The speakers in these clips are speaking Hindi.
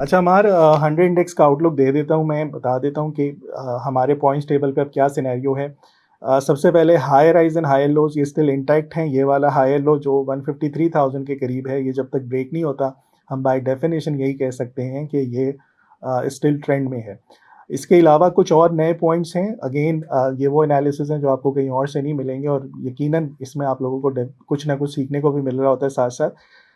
अच्छा हमार 100 इंडेक्स का आउटलुक दे देता हूँ मैं, बता देता हूँ कि हमारे पॉइंट्स टेबल पे अब क्या सिनेरियो है। सबसे पहले higher highs and higher lows ये स्टिल इंटैक्ट हैं। ये वाला हायर लो जो 153,000 के करीब है, ये जब तक ब्रेक नहीं होता, हम बाय डेफिनिशन यही कह सकते हैं कि ये स्टिल ट्रेंड में है। इसके अलावा कुछ और नए पॉइंट्स हैं। अगेन ये वो एनालिसिस हैं जो आपको कहीं और से नहीं मिलेंगे और यकीनन इसमें आप लोगों को कुछ ना कुछ सीखने को भी मिल रहा होता है साथ-साथ।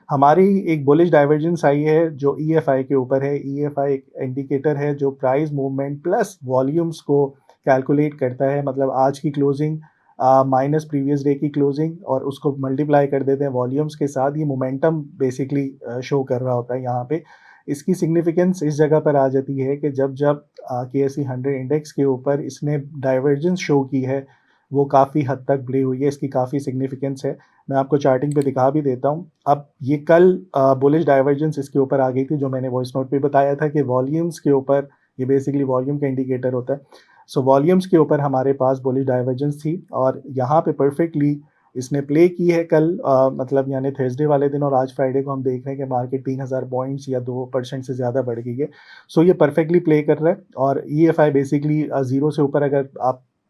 हमारी एक बुलिश डाइवर्जेंस आई है जो ईएफआई के ऊपर है। ईएफआई एक इंडिकेटर है जो प्राइस मूवमेंट प्लस वॉल्यूम्स को कैलकुलेट करता है। मतलब आज की क्लोजिंग माइनस प्रीवियस डे की क्लोजिंग और उसको मल्टीप्लाई कर देते हैं वॉल्यूम्स के साथ। ये मोमेंटम बेसिकली शो कर रहा होता है यहाँ पे। इसकी सिग्निफिकेंस इस जगह पर आ जाती है कि जब जब केएसई 100 इंडेक्स के ऊपर इसने डाइवर्जेंस शो की है, वो काफ़ी हद तक प्ले हुई है। इसकी काफ़ी सिग्निफिकेंस है। मैं आपको चार्टिंग पे दिखा भी देता हूँ। अब ये कल बुलिश डाइवर्जेंस इसके ऊपर आ गई थी, जो मैंने वॉइस नोट पे बताया था कि वॉल्यूम्स के ऊपर, ये बेसिकली वॉल्यूम का इंडिकेटर होता है। सो वॉल्यूम्स के ऊपर हमारे पास बुलिश डाइवर्जेंस थी और यहाँ पे परफेक्टली इसने प्ले की है कल, मतलब यानी थर्सडे वाले दिन और आज फ्राइडे को हम देख रहे हैं कि मार्केट 3000 पॉइंट्स या 2% से ज़्यादा बढ़ गई है। सो ये परफेक्टली प्ले कर रहा है और ईएफआई बेसिकली ज़ीरो से ऊपर अगर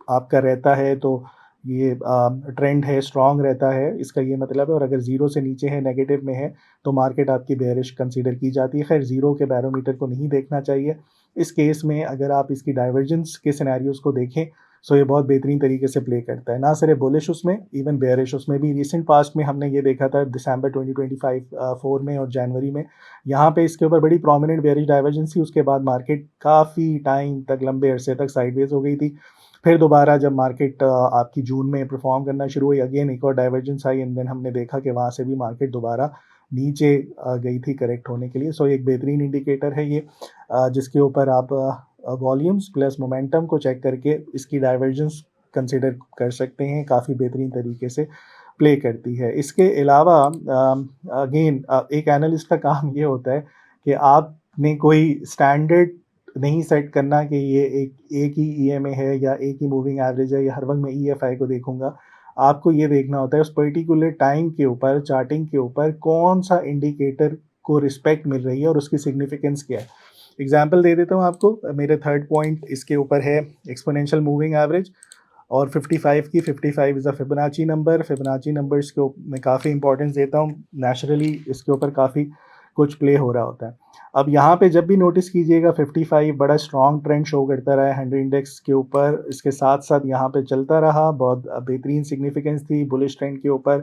आपका रहता है तो ये ट्रेंड है, स्ट्रॉन्ग रहता है, इसका ये मतलब है। और अगर ज़ीरो से नीचे है, नेगेटिव में है, तो मार्केट आपकी बेयरिश कंसीडर की जाती है। खैर ज़ीरो के बैरोमीटर को नहीं देखना चाहिए। इस केस में अगर आप इसकी डाइवर्जेंस के सिनेरियोज़ को देखें, सो ये बहुत बेहतरीन तरीके से प्ले करता है। ना सिर्फ बुलिश उसमें, इवन बेयरिश उसमें भी। रिसेंट पास्ट में हमने ये देखा था दिसंबर 2025 4 में और जनवरी में, यहाँ पे इसके ऊपर बड़ी प्रोमिनेंट बेयरिश डाइवर्जेंस थी। उसके बाद मार्केट काफ़ी टाइम तक, लंबे अरसे तक साइडवेज हो गई थी। फिर दोबारा जब मार्केट आपकी जून में परफॉर्म करना शुरू हुई, अगेन एक और डाइवर्जेंस आई एंड देन हमने देखा कि वहाँ से भी मार्केट दोबारा नीचे गई थी करेक्ट होने के लिए। सो एक बेहतरीन इंडिकेटर है ये, जिसके ऊपर आप वॉल्यूम्स प्लस मोमेंटम को चेक करके इसकी डाइवर्जेंस कंसिडर कर सकते हैं। काफ़ी बेहतरीन तरीके से प्ले करती है। इसके अलावा अगेन एक एनालिस्ट का काम ये होता है कि आपने कोई स्टैंडर्ड नहीं सेट करना कि ये एक ही ईएमए है या एक ही मूविंग एवरेज है या हर वक्त मैं ईएफआई को देखूंगा। आपको ये देखना होता है उस पर्टिकुलर टाइम के ऊपर, चार्टिंग के ऊपर कौन सा इंडिकेटर को रिस्पेक्ट मिल रही है और उसकी सिग्निफिकेंस क्या है। एग्जाम्पल दे देता हूँ आपको। मेरे थर्ड पॉइंट इसके ऊपर है एक्सपोनेंशियल मूविंग एवरेज और 55 की। 55 is a Fibonacci number. Fibonacci numbers को मैं काफ़ी इंपॉर्टेंस देता हूँ। नेचुरली इसके ऊपर काफ़ी कुछ प्ले हो रहा होता है। अब यहाँ पे जब भी नोटिस कीजिएगा 55 बड़ा स्ट्रॉन्ग ट्रेंड शो करता रहा है 100 इंडेक्स के ऊपर। इसके साथ साथ यहाँ पे चलता रहा, बहुत बेहतरीन सिग्निफिकेंस थी बुलिश ट्रेंड के ऊपर।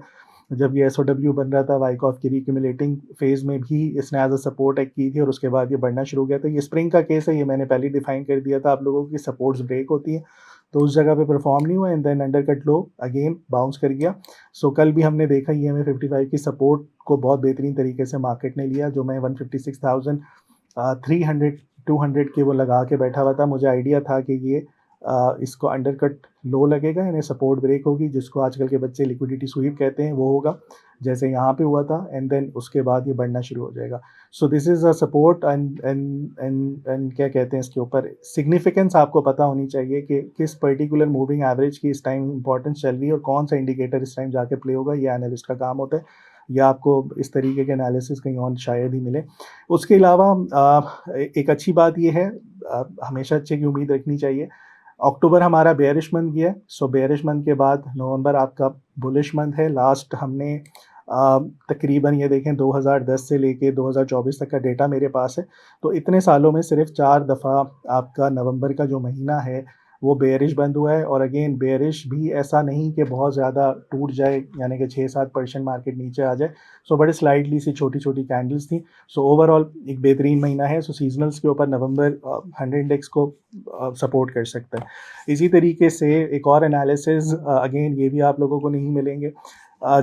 जब ये एसओडब्ल्यू बन रहा था वाइकॉफ की रिक्यूमुलेटिंग फेज में भी इसने एज अ सपोर्ट एक की थी और उसके बाद ये बढ़ना शुरू हो गया था। ये स्प्रिंग का केस है, ये मैंने पहले डिफाइन कर दिया था आप लोगों की। सपोर्ट्स ब्रेक होती है तो उस जगह पे परफॉर्म नहीं हुआ and then undercut low again bounce कर गया। सो कल भी हमने देखा ये हमें 55 की सपोर्ट को बहुत बेहतरीन तरीके से मार्केट ने लिया, जो मैं 156,300 200 के वो लगा के बैठा हुआ था। मुझे आइडिया था कि ये इसको अंडर कट लो लगेगा, यानी सपोर्ट ब्रेक होगी, जिसको आजकल के बच्चे लिक्विडिटी स्वीप कहते हैं, वो होगा जैसे यहाँ पे हुआ था एंड देन उसके बाद ये बढ़ना शुरू हो जाएगा। So this is a support and क्या कहते हैं इसके ऊपर सिग्निफिकेंस आपको पता होनी चाहिए कि किस पर्टिकुलर मूविंग एवरेज की इस टाइम इंपॉर्टेंस चल रही है और कौन सा इंडिकेटर इस टाइम जाके प्ले होगा। ये एनालिस्ट का काम होता है या आपको इस तरीके के एनालिसिस कहीं और शायद ही मिले। उसके अलावा एक अच्छी बात ये है, हमेशा अच्छे की उम्मीद रखनी चाहिए। अक्टूबर हमारा बेयरिश मंथ गया है, सो बेयरिश मंथ के बाद नवंबर आपका बुलिश मंथ है। लास्ट हमने तकरीबन ये देखें 2010 से लेके 2024 तक का डेटा मेरे पास है, तो इतने सालों में सिर्फ 4 दफ़ा आपका नवंबर का जो महीना है वो बेयरिश बंद हुआ है। और अगेन बेयरिश भी ऐसा नहीं कि बहुत ज़्यादा टूट जाए, यानी कि 6-7% मार्केट नीचे आ जाए। सो बड़े स्लाइडली सी छोटी छोटी कैंडल्स थी। सो ओवरऑल एक बेहतरीन महीना है। सो सीजनल्स के ऊपर नवंबर 100 इंडेक्स को सपोर्ट कर सकता है। इसी तरीके से एक और एनालिसिस, अगेन ये भी आप लोगों को नहीं मिलेंगे।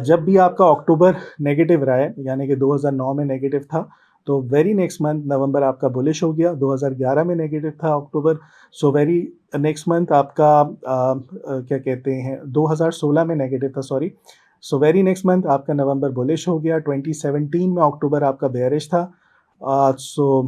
जब भी आपका अक्टूबर नेगेटिव रहा है, यानी कि 2009 में नेगेटिव था, तो वेरी नेक्स्ट मंथ नवंबर आपका बुलिश हो गया। 2011 में नेगेटिव था अक्टूबर, सो वेरी नेक्स्ट मंथ आपका क्या कहते हैं 2016 में नेगेटिव था, sorry. So very next month आपका नवंबर बुलिश हो गया। 2017 में अक्टूबर आपका बेयरिश था, सो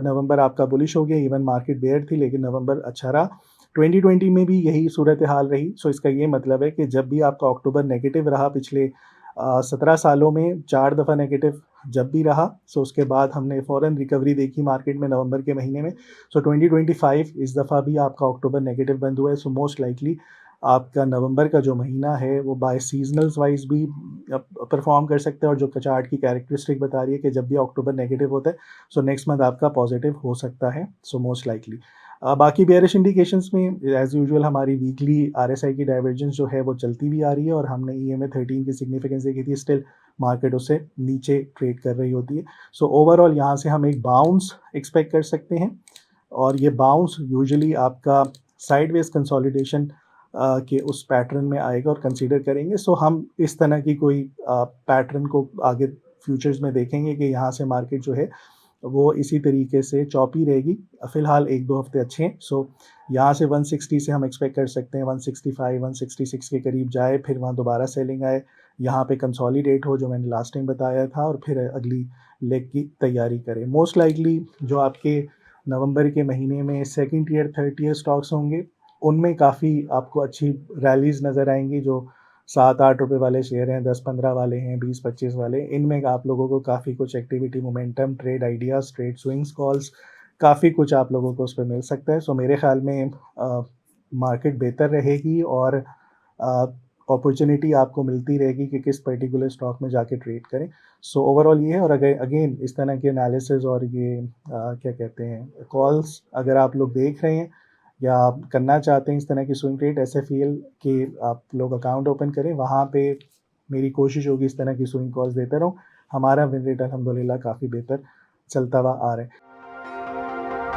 नवंबर आपका बुलिश हो गया। इवन मार्केट बेयर थी लेकिन नवंबर अच्छा रहा। 2020 में भी यही सूरत हाल रही। सो इसका ये मतलब है कि जब भी आपका अक्टूबर नेगेटिव रहा पिछले 17 सालों में 4 दफ़ा नेगेटिव जब भी रहा, सो उसके बाद हमने फ़ौरन रिकवरी देखी मार्केट में नवंबर के महीने में। सो 2025 इस दफ़ा भी आपका अक्टूबर नेगेटिव बंद हुआ है, सो मोस्ट लाइकली आपका नवंबर का जो महीना है वो बाय सीज़नल्स वाइज़ भी परफ़ॉर्म कर सकता है, और जो चार्ट की कैरेक्टरिस्टिक बता रही है कि जब भी अक्टूबर नेगेटिव होता है, सो नेक्स्ट मंथ आपका पॉजिटिव हो सकता है, सो मोस्ट लाइकली। बाकी बेयरिश इंडिकेशंस में एज़ यूजुअल हमारी वीकली आरएसआई की डाइवर्जेंस जो है वो चलती भी आ रही है, और हमने ईएमए 13 की सिग्निफिकेंस देखी थी, स्टिल मार्केट उससे नीचे ट्रेड कर रही होती है। सो ओवरऑल यहाँ से हम एक बाउंस एक्सपेक्ट कर सकते हैं, और ये बाउंस यूजुअली आपका साइडवेज कंसोलिडेशन के उस पैटर्न में आएगा और कंसीडर करेंगे। सो हम इस तरह की कोई पैटर्न को आगे फ्यूचर्स में देखेंगे कि यहाँ से मार्केट जो है वो इसी तरीके से चॉपी रहेगी। फ़िलहाल 1-2 हफ्ते अच्छे हैं, सो यहाँ से 160 से हम एक्सपेक्ट कर सकते हैं 165, 166 के करीब जाए, फिर वहाँ दोबारा सेलिंग आए, यहाँ पे कंसोलिडेट हो जो मैंने लास्ट टाइम बताया था, और फिर अगली लेग की तैयारी करें। मोस्ट लाइकली जो आपके नवंबर के महीने में second tier, third tier stocks होंगे, उनमें काफ़ी आपको अच्छी रैलीज़ नज़र आएँगी। जो 7-8 रुपए वाले शेयर हैं, 10-15 वाले हैं, 20-25 वाले, इनमें आप लोगों को काफ़ी कुछ activity, momentum, trade ideas, trade swings, calls, काफ़ी कुछ आप लोगों को उसपे मिल सकता है। सो मेरे ख़्याल में मार्केट बेहतर रहेगी, और अपॉर्चुनिटी आपको मिलती रहेगी कि किस पर्टिकुलर स्टॉक में जाके ट्रेड करें। सो ओवरऑल ये है, और अगेन इस तरह के एनालिसिस और ये क्या कहते हैं कॉल्स अगर आप लोग देख रहे हैं या आप करना चाहते हैं इस तरह की स्विंग ट्रेड, एसएफईएल के आप लोग अकाउंट ओपन करें, वहाँ पे मेरी कोशिश होगी इस तरह की स्विंग कॉल्स देता रहूँ। हमारा विन रेट अल्हम्दुलिल्लाह काफ़ी बेहतर चलता हुआ आ रहा है।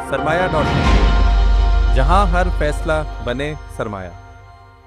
सरमाया.com, जहां हर फैसला बने सरमाया।